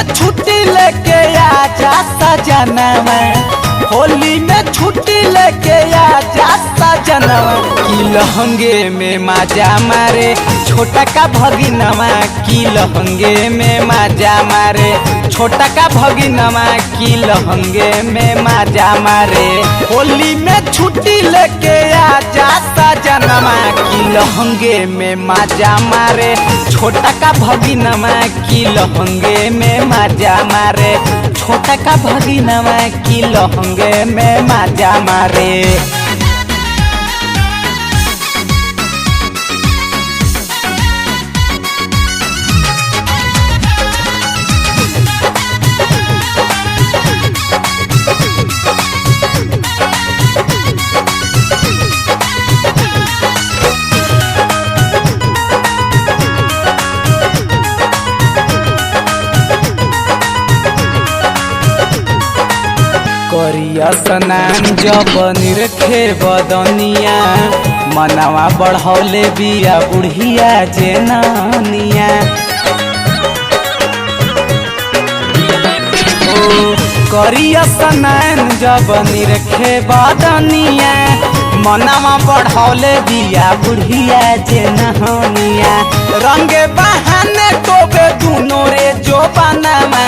में छुट्टी लेके आजा सजनवा, होली में छुट्टी लेके आजा सजनवा। की लहंगे में मजा मारे छोटा का भगिनवा, की लहंगे में मजा मारे छोटा का भगिनवा, की लहंगे में मजा मारे। होली में छुट्टी लेके आजा सजनवा, की लहंगे में मजा मारे छोटा का भगिनवा, की लहंगे में मजा मारे छोटा का भगिनवा, की लहंगे में मजा मारे। करिया स्नान जब निरखे बदनिया, मनवा बढ़ौले बिया बुढ़िया जेनानिया। करिया स्नान जब निरखे बदनिया, मनवा बढ़ौले बिया बुढ़िया जेनानिया। रंगे बहाने टोबे दुनो रे जो बनवा,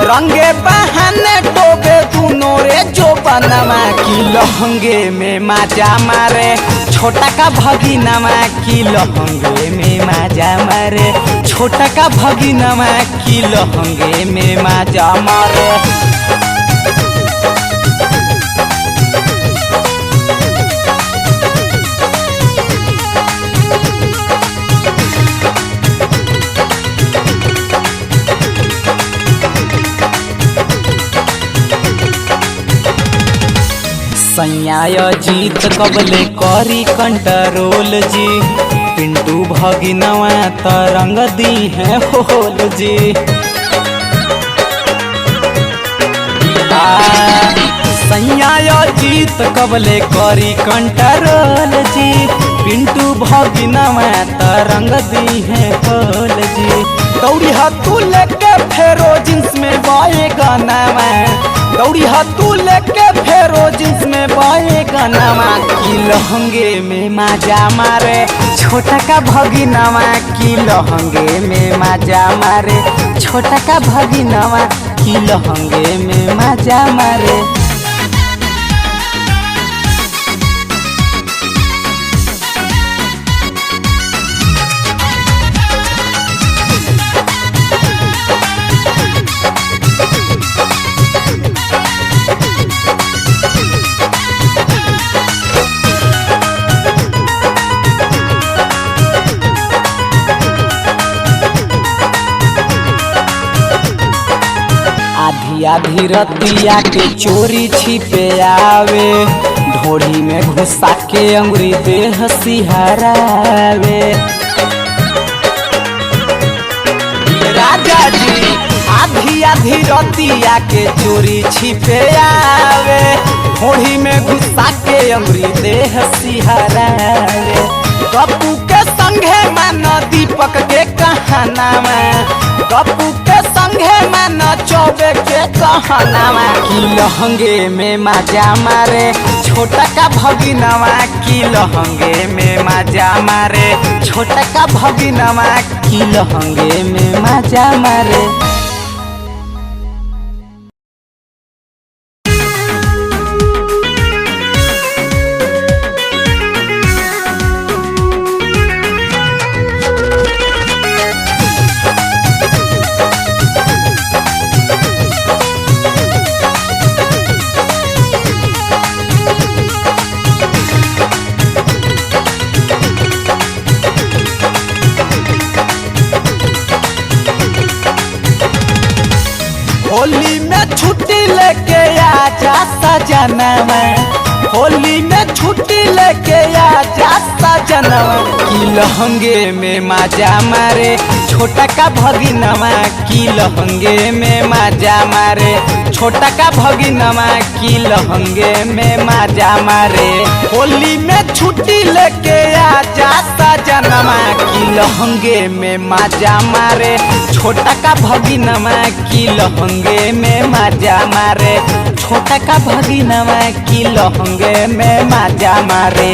रंगे बहाने टोबे दुनो रे जो बनवा, की लहंगे में मजा मारे छोटा का भगिनवा, की लहंगे में मजा मारे छोटा का भगिनवा, की लहंगे में मजा मारे। सैयाय जीत कबले करी कंट्रोल जी, पिंटू भगिनवा तरंग दी है होल जी। सैयाय जीत कबले करी कंट्रोल जी, पिंटू भगिनवा तरंग दी है होल जी। दौड़ी हाथू लेके फेरो जींस में बाए गानावा, दौड़ी हाथू लेके फेरो जींस में बाए गानावा, की लहंगे में मजा मारे छोटा का भगिनवा, की लहंगे में मजा मारे छोटा का भगिनवा, की लहंगे में मजा मारे। आधी आधी रतिया के चोरी छिपे आवे, ढोड़ी में घुसा के अंगुरी देह सिहरावे। राजा जी आधी आधी रतिया के चोरी छिपे आवे, ढोड़ी में घुसा के अंगुरी देह सिहरावे। गप्पू के संगे माना दीपक के कहानावा, गप्पू के संगे माना चौबे के कहानावा, की लहंगे में मजा मारे छोटा का भगिनवा, की लहंगे में मजा मारे छोटा का भगिनवा, की लहंगे में मजा मारे। होली में छुट्टी लेके आजा सजनवा, होली में छुट्टी लेके आजा सजनवा की लहंगे में माजा मारे छोटा का भगिनवा की लहंगे में माजा मारे छोटा का भगिनवा की लहंगे में माजा मारे होली में छुट्टी लेके आजा सजनवा की लहंगे में माजा मारे छोटा का भगिनवा की लहंगे में माजा मारे छोटा का भगिनवा की लहंगे में माजा मारे।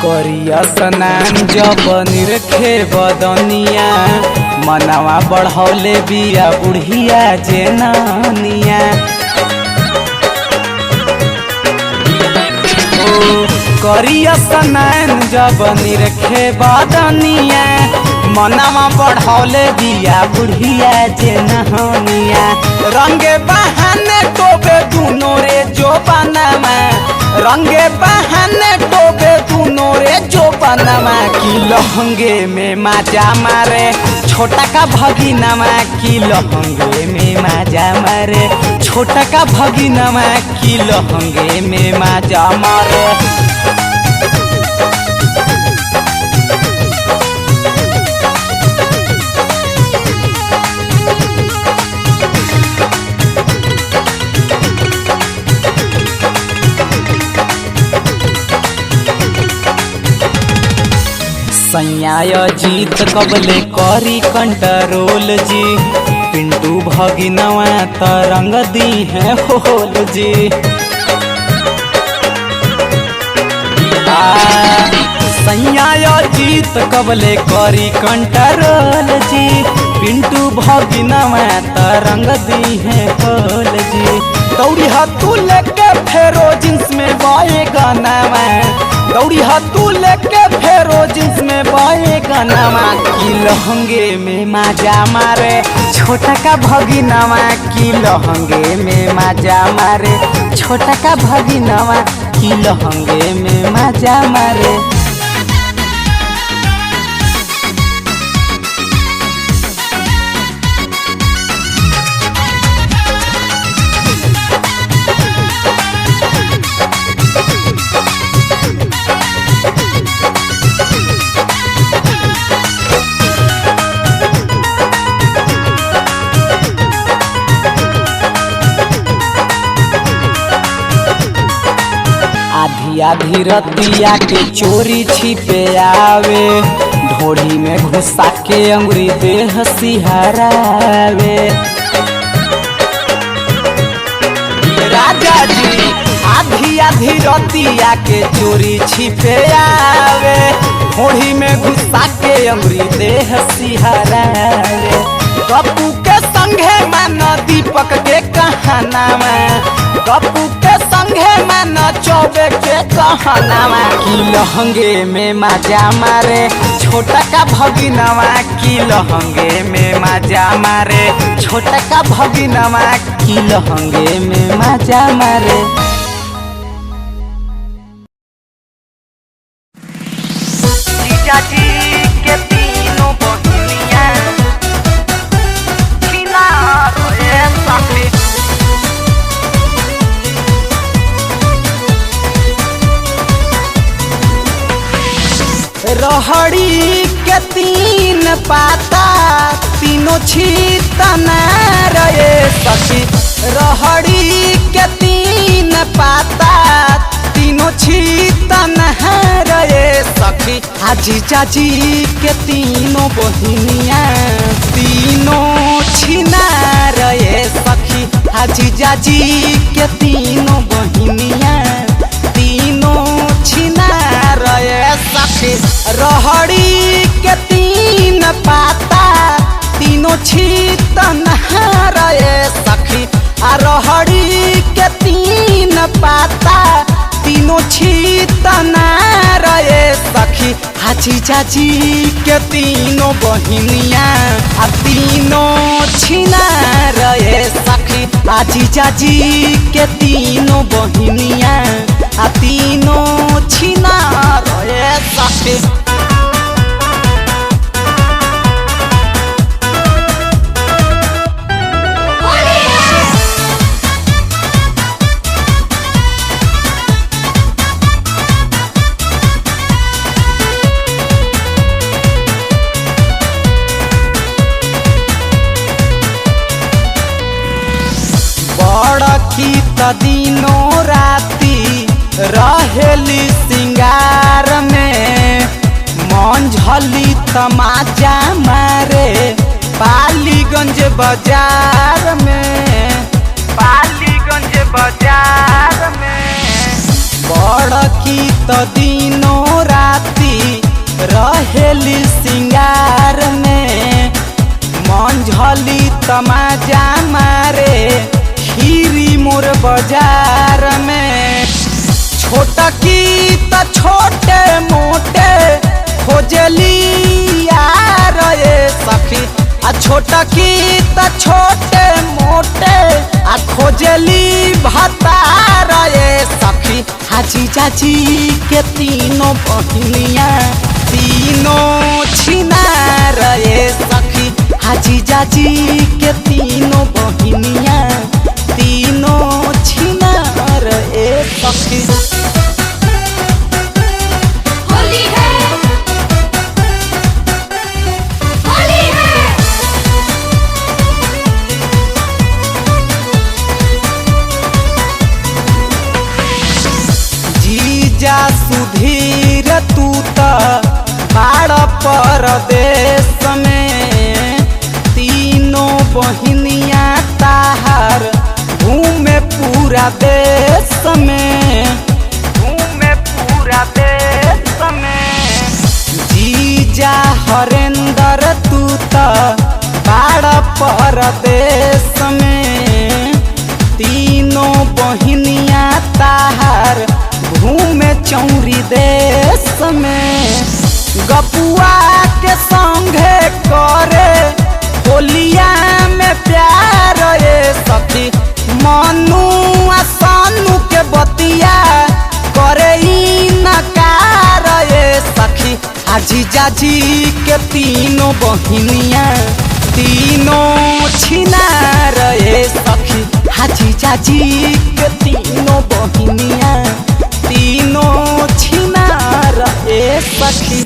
करिया स्नान जब निरखे बदनिया मनवा बढ़ौले बिया बुढ़िया जेनानिया करिया स्नान जब निरखे बदनिया मनवा बढ़ौले बिया बुढ़िया जेनानिया रंगे बहाने टोबे दुनो रे जो बनवा रंगे बहाने टोबे दुनो रे जो बनवा की लहंगे में माजा मारे छोटा का भगिनवा की लहंगे में माजा मारे छोटा का भगिनवा की लहंगे में माजा मारे। सैया जीत कबले करी कंट्रोल जी पिंटू भगिनवा तरंग दी है होल जी सैया जीत कबले करी कंट्रोल जी पिंटू भगिनवा तरंग दी है होल जी दौड़ी हाथू लेके फेरो जींस में बाए गानावा दौड़ी हाथू लेके फेरो जींस में बाए गानावा की लहंगे में माजा मारे छोटा का भगिनवा की लहंगे में माजा मारे छोटा का भगिनवा की लहंगे में माजा मारे। आधी आधी रतिया के चोरी छिपे आवे ढोड़ी में घुसा के अंगुरी देह सिहरावे राजा जी आधी आधी रतिया के चोरी छिपे आवे ढोड़ी में घुसा के अंगुरी देह सिहरावे कपू के संगे माना दीपक के कहानावा कपू के संगे माना चौबे के कहानावा की लहंगे में माजा मारे छोटा का भगिनवा की लहंगे में माजा मारे छोटा का भगिनवा की लहंगे में माजा मारे। जीजा जी के तीनों बहिनिया रहड़ी के तीन पाता तीनों छीतना रे सखी रहड़ी के तीन पाता तीनों छीतना रे सखी आजी चाची के तीनों बहिनिया तीनों छीना रे सखी आजी चाची के तीनों बहिनिया तीनों छीना रे सखी रहड़ी के तीन पाता तीनों छीतना रे सखी आ रहड़ी के तीन पाता तीनों छीतना रे सखी हाजी चाची के तीनों बहिनिया आ तीनों छिना रहे सखी। हाजी चाची के तीनों बहिनिया आ तीनों छिना रहे सखी। बड़की त दिनों राती रहेली सिंगार में, मंझली तमाचा मारे पालीगंज बाजार में, पालीगंज बाजार में। बड़की त दिनों राती रहेली सिंगार में, मंझली तमाचा मारे खीरी मोर बाजार में। छोटकी त छोटे मोटे खोजली यार ये सखी। आ छोटकी त छोटे मोटे आ खोजली भतार ये सखी। हाजी चाची के तीनों बहिनिया तीनों छिना रहे सखी। हाजी चाची के तीनों बहिनिया तीनों छिना रहे सखी। होली है, होली है। जीजा सुधीर तू त बाड़ परदेश में, तीनों बहिनिया ताहार घूमे पूरा देश में, घूमे पूरा देश में। जीजा हरेंद्र तू त बाड़ परदेश में, तीनों बहिनिया ताहार घूमे चौरी देश में। गपुआ के संगे करे होलिया में प्यार ये सखी। मनु आ सानू के बतिया करे नकार ये सखी। हाजी चाची के तीनों बहिनिया तीनों छिना रहे सखी। हाजी चाची के तीनों बहिनिया तीनों छिना रहे सखी।